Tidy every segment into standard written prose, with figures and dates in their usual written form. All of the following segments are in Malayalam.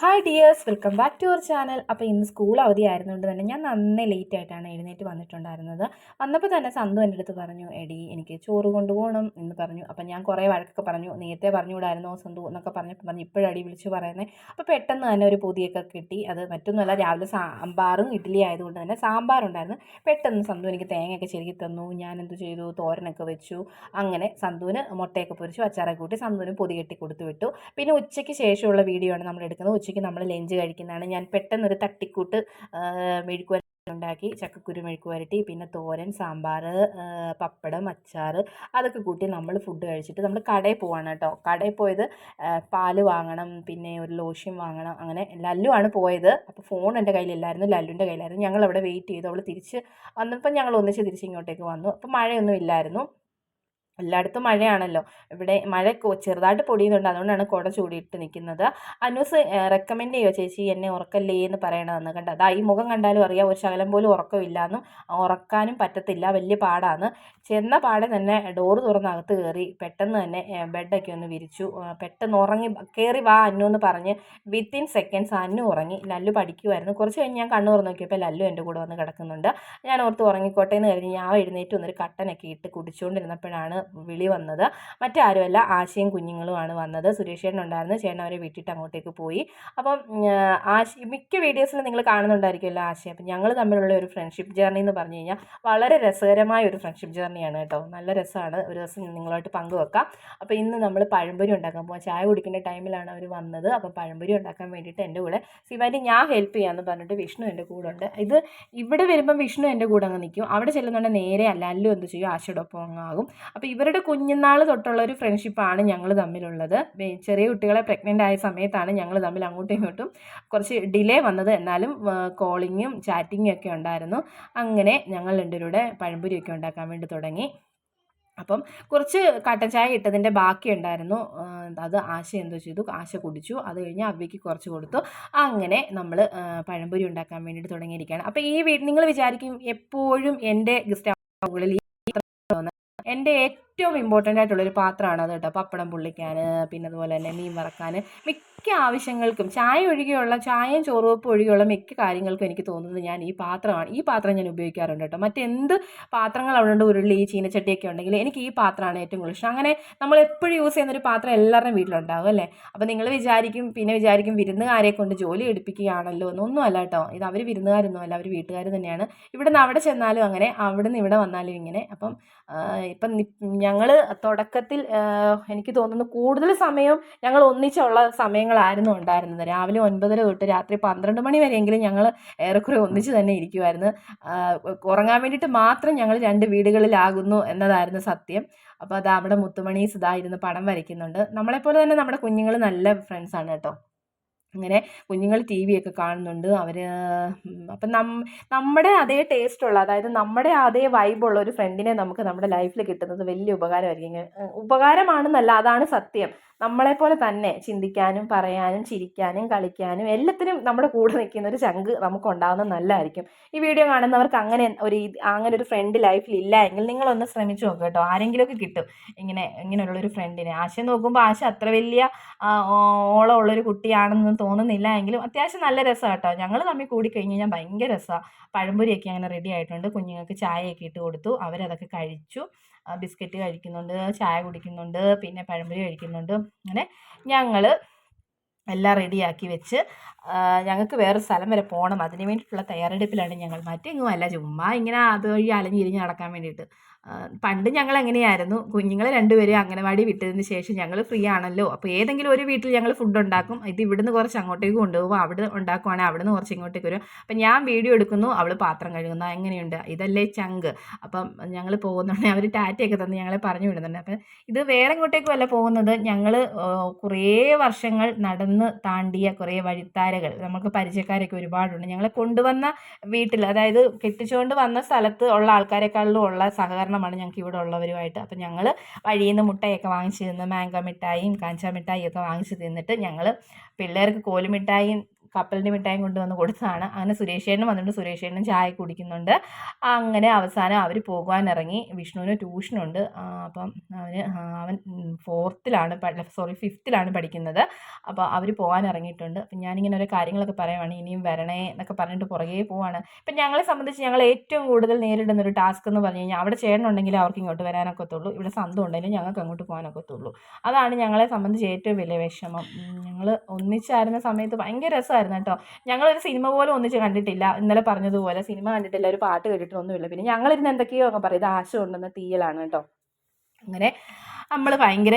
Hi dears, welcome back to our channel. അപ്പോൾ ഇന്ന് സ്കൂൾ അവധിയായിരുന്നുകൊണ്ട് തന്നെ ഞാൻ നന്നേ ലേറ്റ് ആയിട്ടാണ് എഴുന്നേറ്റ് വന്നിട്ടുണ്ടായിരുന്നത്. വന്നപ്പോൾ തന്നെ സന്തു എൻ്റെ അടുത്ത് പറഞ്ഞു, എടി എനിക്ക് ചോറ് കൊണ്ടുപോകണം എന്ന് പറഞ്ഞു. അപ്പോൾ ഞാൻ കുറേ വഴക്കൊക്കെ പറഞ്ഞു, നേരത്തെ പറഞ്ഞുകൂടായിരുന്നോ സന്തു എന്നൊക്കെ പറഞ്ഞു ഇപ്പോഴടി വിളിച്ച് പറയുന്നത്. അപ്പോൾ പെട്ടെന്ന് തന്നെ ഒരു പൊതിയൊക്കെ കിട്ടി. അത് മറ്റൊന്നുമല്ല, രാവിലെ സാമ്പാറും ഇഡ്ഡലി ആയതുകൊണ്ട് തന്നെ സാമ്പാറുണ്ടായിരുന്നു. പെട്ടെന്ന് സന്തു എനിക്ക് തേങ്ങയൊക്കെ ചെരുകി തന്നു. ഞാൻ എന്ത് ചെയ്തു, തോരനൊക്കെ വെച്ചു. അങ്ങനെ സന്തുവിന് മുട്ടയൊക്കെ പൊരിച്ചു, അച്ചാറൊക്കെ കൂട്ടി സന്തുവിന് പൊതി കെട്ടി കൊടുത്തു വിട്ടു. പിന്നെ ഉച്ചയ്ക്ക് ശേഷമുള്ള വീഡിയോ ആണ് നമ്മൾ എടുക്കുന്നത്. ഉച്ചയ്ക്ക് നമ്മൾ ലഞ്ച് കഴിക്കുന്നതാണ്. ഞാൻ പെട്ടെന്നൊരു തട്ടിക്കൂട്ട് മെഴുക്കുവരട്ടി ഉണ്ടാക്കി. ചക്കക്കുരു മെഴുക്കുവരട്ടി, പിന്നെ തോരൻ, സാമ്പാർ, പപ്പടം, അച്ചാർ, അതൊക്കെ കൂട്ടി നമ്മൾ ഫുഡ് കഴിച്ചിട്ട് നമ്മൾ കടയിൽ പോവാണ് കേട്ടോ. കടയിൽ പോയത് പാല് വാങ്ങണം, പിന്നെ ഒരു ലോഷൻ വാങ്ങണം. അങ്ങനെ ലല്ലു ആണ് പോയത്. അപ്പോൾ ഫോൺ എൻ്റെ കയ്യിലില്ലായിരുന്നു, ലല്ലുൻ്റെ കയ്യിലായിരുന്നു. ഞങ്ങൾ അവിടെ വെയിറ്റ് ചെയ്തു. അവൾ തിരിച്ച് വന്നപ്പോൾ ഞങ്ങൾ ഒന്നിച്ച് തിരിച്ച് ഇങ്ങോട്ടേക്ക് വന്നു. അപ്പോൾ മഴയൊന്നും ഇല്ലായിരുന്നു. എല്ലായിടത്തും മഴയാണല്ലോ. ഇവിടെ മഴ ചെറുതായിട്ട് പൊടിയുന്നുണ്ട്, അതുകൊണ്ടാണ് കുട ചൂടിയിട്ട് നിൽക്കുന്നത്. അനൂസ് റെക്കമെൻഡ് ചെയ്യുമോ ചേച്ചി എന്നെ ഉറക്കല്ലേ എന്ന് പറയണമെന്ന്. കണ്ട അതാ, ഈ മുഖം കണ്ടാലും അറിയാം ഒരു ശകലം പോലും ഉറക്കമില്ലാന്നും ഉറക്കാനും പറ്റത്തില്ല, വലിയ പാടാണ്. ചെന്ന പാടെ തന്നെ ഡോറ് തുറന്ന് അകത്ത് കയറി പെട്ടെന്ന് തന്നെ ബെഡൊക്കെ ഒന്ന് വിരിച്ചു. പെട്ടെന്ന് ഉറങ്ങി, കയറി വാ അന്നു എന്ന് പറഞ്ഞ് വിത്തിൻ സെക്കൻഡ്സ് അന്നു ഉറങ്ങി. ലല്ലു പഠിക്കുമായിരുന്നു. കുറച്ച് കഴിഞ്ഞ് ഞാൻ കണ്ണു തുറന്ന് നോക്കിയപ്പോൾ ലല്ലു എൻ്റെ കൂടെ വന്ന് കിടക്കുന്നുണ്ട്. ഞാൻ ഓർത്ത് ഉറങ്ങിക്കോട്ടെ എന്ന് കരുതി ഞാൻ എഴുന്നേറ്റ് വന്നൊരു കട്ടനൊക്കെ ഇട്ട് കുടിച്ചുകൊണ്ടിരുന്നപ്പോഴാണ് വിളി വന്നത്. മറ്റാരുമല്ല, ആശയും കുഞ്ഞുങ്ങളുമാണ് വന്നത്. സുരേഷ് ചേട്ടൻ ഉണ്ടായിരുന്നു. ചേട്ടൻ അവരെ വിട്ടിട്ട് അങ്ങോട്ടേക്ക് പോയി. അപ്പം മിക്ക വീഡിയോസിലും നിങ്ങൾ കാണുന്നുണ്ടായിരിക്കുമല്ലോ ആശയം. അപ്പം ഞങ്ങൾ തമ്മിലുള്ള ഒരു ഫ്രണ്ട്ഷിപ്പ് ജേർണി എന്ന് പറഞ്ഞു കഴിഞ്ഞാൽ വളരെ രസകരമായ ഒരു ഫ്രണ്ട്ഷിപ്പ് ജേർണിയാണ് കേട്ടോ. നല്ല രസമാണ്. ഒരു ദിവസം നിങ്ങളുമായിട്ട് പങ്കുവെക്കാം. അപ്പോൾ ഇന്ന് നമ്മൾ പഴംപൊരി ഉണ്ടാക്കാൻ പോകാം. ചായ കുടിക്കേണ്ട ടൈമിലാണ് അവർ വന്നത്. അപ്പോൾ പഴംപൊരി ഉണ്ടാക്കാൻ വേണ്ടിയിട്ട് എൻ്റെ കൂടെ ശിവാനി ഞാൻ ഹെൽപ്പ് ചെയ്യാമെന്ന് പറഞ്ഞിട്ട് വിഷ്ണു എൻ്റെ കൂടെ ഉണ്ട്. ഇവിടെ വരുമ്പം വിഷ്ണു എൻ്റെ കൂടെ അങ്ങ് നിൽക്കും. അവിടെ ചെല്ലുന്നുണ്ടെങ്കിൽ നേരെ അല്ലു എന്ത് ചെയ്യും, ആശയുടെ ഒപ്പം അങ്ങാകും. അപ്പോൾ ഇവരുടെ കുഞ്ഞുനാൾ തൊട്ടുള്ള ഒരു ഫ്രണ്ട്ഷിപ്പാണ് ഞങ്ങൾ തമ്മിലുള്ളത്. ചെറിയ കുട്ടികളെ പ്രഗ്നൻ്റ് ആയ സമയത്താണ് ഞങ്ങൾ തമ്മിൽ അങ്ങോട്ടും ഇങ്ങോട്ടും കുറച്ച് ഡിലേ വന്നത്. എന്നാലും കോളിങ്ങും ചാറ്റിങ്ങും ഒക്കെ ഉണ്ടായിരുന്നു. അങ്ങനെ ഞങ്ങൾ രണ്ടുപേരുടെ പഴംപൊരിയൊക്കെ ഉണ്ടാക്കാൻ വേണ്ടി തുടങ്ങി. അപ്പം കുറച്ച് കട്ടൻ ചായ ഇട്ടതിൻ്റെ ബാക്കി ഉണ്ടായിരുന്നു. അത് ആശ എന്തോ ചെയ്തു, ആശ കുടിച്ചു. അത് കഴിഞ്ഞ് അവയ്ക്ക് കുറച്ച് കൊടുത്തു. അങ്ങനെ നമ്മൾ പഴംപൊരി ഉണ്ടാക്കാൻ വേണ്ടിയിട്ട് തുടങ്ങിയിരിക്കുകയാണ്. അപ്പോൾ നിങ്ങൾ വിചാരിക്കും എപ്പോഴും എൻ്റെ ഗസ്റ്റ് ഹൗസുകളിൽ എൻ്റെ ഏറ്റവും ഇമ്പോർട്ടൻ്റ് ആയിട്ടുള്ളൊരു പാത്രമാണ് അത് കേട്ടോ. പപ്പടം പൊള്ളിക്കാൻ, പിന്നെ അതുപോലെ തന്നെ മീൻ വറക്കാൻ, മിക്ക ആവശ്യങ്ങൾക്കും ചായയും ചോറുവെപ്പും ഒഴികെയുള്ള മിക്ക കാര്യങ്ങൾക്കും എനിക്ക് തോന്നുന്നത് ഞാൻ ഈ പാത്രം ഞാൻ ഉപയോഗിക്കാറുണ്ട് കേട്ടോ. മറ്റെന്ത് പാത്രങ്ങൾ അവിടെ ഉണ്ട്, ഉരുളി, ചീനച്ചട്ടിയൊക്കെ ഉണ്ടെങ്കിൽ എനിക്ക് ഈ പാത്രമാണ് ഏറ്റവും കൂടുതൽ ഇഷ്ടം. അങ്ങനെ നമ്മൾ എപ്പോഴും യൂസ് ചെയ്യുന്നൊരു പാത്രം എല്ലാവരുടെയും വീട്ടിലുണ്ടാകും അല്ലേ. അപ്പോൾ നിങ്ങൾ വിചാരിക്കും വിരുന്നുകാരെ കൊണ്ട് ജോലി എടുപ്പിക്കുകയാണല്ലോ എന്നൊന്നും അല്ല കേട്ടോ. ഇത് അവർ വിരുന്നുകാരൊന്നും അല്ല, അവർ വീട്ടുകാർ തന്നെയാണ്. ഇവിടുന്ന് അവിടെ ചെന്നാലും അങ്ങനെ, അവിടുന്ന് ഇവിടെ വന്നാലും ഇങ്ങനെ. ഇപ്പം ഞങ്ങൾ തുടക്കത്തിൽ എനിക്ക് തോന്നുന്നു കൂടുതൽ സമയം ഞങ്ങൾ ഒന്നിച്ചുള്ള സമയങ്ങളായിരുന്നു ഉണ്ടായിരുന്നത്. രാവിലെ 9:30 തൊട്ട് രാത്രി 12 മണി വരെയെങ്കിലും ഞങ്ങൾ ഏറെക്കുറെ ഒന്നിച്ച് തന്നെ ഇരിക്കുമായിരുന്നു. ഉറങ്ങാൻ വേണ്ടിയിട്ട് മാത്രം ഞങ്ങൾ 2 വീടുകളിലാകുന്നു എന്നതായിരുന്നു സത്യം. അപ്പോൾ അത് അവിടെ മുത്തുമണീസ് ഇതായിരുന്നു പടം വരയ്ക്കുന്നുണ്ട്. നമ്മളെപ്പോലെ തന്നെ നമ്മുടെ കുഞ്ഞുങ്ങൾ നല്ല ഫ്രണ്ട്സാണ് കേട്ടോ. അങ്ങനെ കുഞ്ഞുങ്ങൾ ടി വി ഒക്കെ കാണുന്നുണ്ട്. അപ്പം നമ്മുടെ അതേ ടേസ്റ്റുള്ള, അതായത് നമ്മുടെ അതേ വൈബുള്ള ഒരു ഫ്രണ്ടിനെ നമുക്ക് നമ്മുടെ ലൈഫിൽ കിട്ടുന്നത് വലിയ ഉപകാരമായിരിക്കും. ഉപകാരമാണെന്നല്ല, അതാണ് സത്യം. നമ്മളെപ്പോലെ തന്നെ ചിന്തിക്കാനും പറയാനും ചിരിക്കാനും കളിക്കാനും എല്ലാത്തിനും നമ്മുടെ കൂടെ നിൽക്കുന്ന ഒരു ചങ്ക് നമുക്കുണ്ടാകുന്നത് നല്ലതായിരിക്കും. ഈ വീഡിയോ കാണുന്നവർക്ക് അങ്ങനെ ഒരു ഫ്രണ്ട് ലൈഫിൽ ഇല്ല എങ്കിൽ നിങ്ങളൊന്ന് ശ്രമിച്ചു നോക്കുക കേട്ടോ. ആരെങ്കിലുമൊക്കെ കിട്ടും ഇങ്ങനെയുള്ളൊരു ഫ്രണ്ടിനെ. ആശ നോക്കുമ്പോൾ ആശ അത്ര വലിയ ഓളമുള്ളൊരു കുട്ടിയാണെന്ന് തോന്നുന്നില്ല, എങ്കിലും അത്യാവശ്യം നല്ല രസമാണ് കേട്ടോ. ഞങ്ങൾ തമ്മിൽ കൂടിക്കഴിഞ്ഞ് കഴിഞ്ഞാൽ ഭയങ്കര രസമാണ്. പഴംപൊരിയൊക്കെ അങ്ങനെ റെഡി ആയിട്ടുണ്ട്. കുഞ്ഞുങ്ങൾക്ക് ചായയൊക്കെ ഇട്ട് കൊടുത്തു. അവരതൊക്കെ കഴിച്ചു. ബിസ്ക്കറ്റ് കഴിക്കുന്നുണ്ട്, ചായ കുടിക്കുന്നുണ്ട്, പിന്നെ പഴംപൊരി കഴിക്കുന്നുണ്ട്. അങ്ങനെ ഞങ്ങൾ എല്ലാം റെഡിയാക്കി വെച്ച് ഞങ്ങൾക്ക് വേറെ സ്ഥലം വരെ പോകണം. അതിന് വേണ്ടിയിട്ടുള്ള തയ്യാറെടുപ്പിലാണ് ഞങ്ങൾ. മറ്റെങ്ങും അല്ല, ചുമ്മാ ഇങ്ങനെ അതുവഴി അലഞ്ഞിരിഞ്ഞ് നടക്കാൻ വേണ്ടിയിട്ട്. പണ്ട് ഞങ്ങൾ എങ്ങനെയായിരുന്നു, കുഞ്ഞുങ്ങളെ 2 പേരെയും അംഗനവാടി വിട്ടതിന് ശേഷം ഞങ്ങൾ ഫ്രീ ആണല്ലോ. അപ്പോൾ ഏതെങ്കിലും ഒരു വീട്ടിൽ ഞങ്ങൾ ഫുഡ് ഉണ്ടാക്കും. ഇത് ഇവിടുന്ന് കുറച്ച് അങ്ങോട്ടേക്ക് കൊണ്ടുപോകും, അവിടെ ഉണ്ടാക്കുവാണെങ്കിൽ അവിടുന്ന് കുറച്ച് ഇങ്ങോട്ടേക്ക് വരും. അപ്പം ഞാൻ വീഡിയോ എടുക്കുന്നു, അവൾ പാത്രം കഴുകുന്നു. എങ്ങനെയുണ്ട്, ഇതല്ലേ ചങ്ക്. അപ്പം ഞങ്ങൾ പോകുന്നുണ്ടെങ്കിൽ അവർ ടാറ്റയൊക്കെ തന്ന് ഞങ്ങളെ പറഞ്ഞു വിടുന്നുണ്ട്. അപ്പം ഇത് വേറെ എങ്ങോട്ടേക്കും അല്ല പോകുന്നത്. ഞങ്ങൾ കുറേ വർഷങ്ങൾ നടന്ന് താണ്ടിയ കുറേ വഴിത്താരകൾ, നമുക്ക് പരിചയക്കാരൊക്കെ ഒരുപാടുണ്ട്. ഞങ്ങളെ കൊണ്ടുവന്ന വീട്ടിൽ, അതായത് കെട്ടിച്ചുകൊണ്ട് വന്ന സ്ഥലത്ത് ഉള്ള ആൾക്കാരെക്കാളിലും ഉള്ള സഹകരണമാണ് ഞങ്ങൾക്ക് ഇവിടെ ഉള്ളവരുമായിട്ട്. അപ്പം ഞങ്ങൾ വഴിയിൽ നിന്ന് മുട്ടയൊക്കെ വാങ്ങിച്ച് തിന്ന്, മാംഗോ മിഠായിയും കാഞ്ചാ മിഠായിയും ഒക്കെ വാങ്ങിച്ച് തിന്നിട്ട് ഞങ്ങൾ പിള്ളേർക്ക് കോലുമിഠായിയും കപ്പലിൻ്റെ മിഠായും കൊണ്ടുവന്ന് കൊടുത്തതാണ്. അങ്ങനെ സുരേഷേട്ടനും വന്നിട്ട് സുരേഷേട്ടനും ചായ കുടിക്കുന്നുണ്ട്. അങ്ങനെ അവസാനം അവർ പോകാനിറങ്ങി. വിഷ്ണുവിന് ട്യൂഷനുണ്ട്. അപ്പം അവൻ ഫിഫ്ത്തിലാണ് പഠിക്കുന്നത്. അപ്പോൾ അവർ പോകാനിറങ്ങിയിട്ടുണ്ട്. അപ്പം ഞാനിങ്ങനെ ഓരോ കാര്യങ്ങളൊക്കെ പറയുവാണ്, ഇനിയും വരണേ എന്നൊക്കെ പറഞ്ഞിട്ട് പുറകെ പോവാണ്. ഇപ്പം ഞങ്ങളെ സംബന്ധിച്ച് ഞങ്ങൾ ഏറ്റവും കൂടുതൽ നേരിടുന്ന ഒരു ടാസ്ക് എന്ന് പറഞ്ഞു കഴിഞ്ഞാൽ, അവിടെ ചേട്ടനുണ്ടെങ്കിൽ അവർക്ക് ഇങ്ങോട്ട് വരാനൊക്കത്തുള്ളൂ, ഇവിടെ സ്വന്തം ഉണ്ടെങ്കിലും ഞങ്ങൾക്ക് അങ്ങോട്ട് പോകാനൊക്കത്തുള്ളൂ. അതാണ് ഞങ്ങളെ സംബന്ധിച്ച് ഏറ്റവും വലിയ വിഷമം. ഞങ്ങൾ ഒന്നിച്ചായിരുന്ന സമയത്ത് ഭയങ്കര രസമായിരുന്നു കേട്ടോ. ഞങ്ങളൊരു സിനിമ പോലും ഒന്നിച്ച് കണ്ടിട്ടില്ല. ഇന്നലെ പറഞ്ഞതുപോലെ സിനിമ കണ്ടിട്ടില്ല, ഒരു പാട്ട് കേട്ടിട്ടൊന്നുമില്ല. പിന്നെ ഞങ്ങളിരുന്ന് എന്തൊക്കെയോ അങ്ങ് പറയും, ഇത് ആശ കൊണ്ടുവന്ന തീയലാണ് കേട്ടോ. അങ്ങനെ നമ്മൾ ഭയങ്കര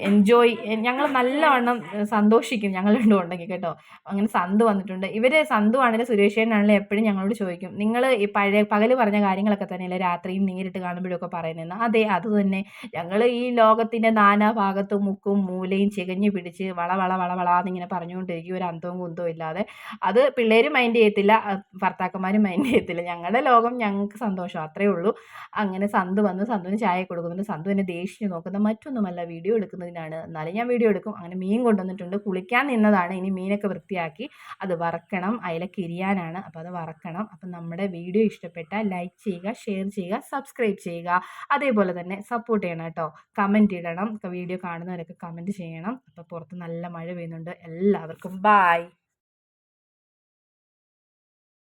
എൻജോയ്, ഞങ്ങൾ നല്ലവണ്ണം സന്തോഷിക്കും ഞങ്ങൾ രണ്ടും ഉണ്ടെങ്കിൽ കേട്ടോ. അങ്ങനെ സന്തു വന്നിട്ടുണ്ട്. സന്തു ആണെങ്കിലും സുരേഷേനാണെങ്കിലും എപ്പോഴും ഞങ്ങളോട് ചോദിക്കും, നിങ്ങൾ ഈ പകൽ പറഞ്ഞ കാര്യങ്ങളൊക്കെ തന്നെയല്ലേ രാത്രിയും നേരിട്ട് കാണുമ്പോഴൊക്കെ പറയുന്നതെന്ന്. അതെ, അത് തന്നെ. ഞങ്ങൾ ഈ ലോകത്തിൻ്റെ നാനാഭാഗത്തും മുക്കും മൂലയും ചികഞ്ഞു പിടിച്ച് വളവളാന്നിങ്ങനെ പറഞ്ഞുകൊണ്ടിരിക്കും, ഒരു അന്തവും കുന്തവും ഇല്ലാതെ. അത് പിള്ളേർ മൈൻഡ് ചെയ്യത്തില്ല, ഭർത്താക്കന്മാരും മൈൻഡ് ചെയ്യത്തില്ല. ഞങ്ങളുടെ ലോകം ഞങ്ങൾക്ക് സന്തോഷം, അത്രയേ ഉള്ളൂ. അങ്ങനെ സന്തു വന്ന് സന്തുവിന് ചായ കൊടുക്കുന്നുണ്ട്. സന്തു എന്നെ ദേഷ്യം നോക്കുന്നത് മറ്റൊന്നുമല്ല, വീഡിയോ എടുക്കുന്നതിനാണ്. എന്നാലും ഞാൻ വീഡിയോ എടുക്കും. അങ്ങനെ മീൻ കൊണ്ടുവന്നിട്ടുണ്ട്. കുളിക്കാൻ നിന്നതാണ്. ഇനി മീനൊക്കെ വൃത്തിയാക്കി അത് വറക്കണം. അയലക്ക് ഇരിയാനാണ്, അപ്പോൾ അത് വറക്കണം. അപ്പം നമ്മുടെ വീഡിയോ ഇഷ്ടപ്പെട്ടാൽ ലൈക്ക് ചെയ്യുക, ഷെയർ ചെയ്യുക, സബ്സ്ക്രൈബ് ചെയ്യുക. അതേപോലെ തന്നെ സപ്പോർട്ട് ചെയ്യണം കേട്ടോ. കമൻറ്റ് ഇടണം. വീഡിയോ കാണുന്നവരൊക്കെ കമൻറ്റ് ചെയ്യണം. അപ്പോൾ പുറത്ത് നല്ല മഴ പെയ്യുന്നുണ്ട്. എല്ലാവർക്കും ബായ്.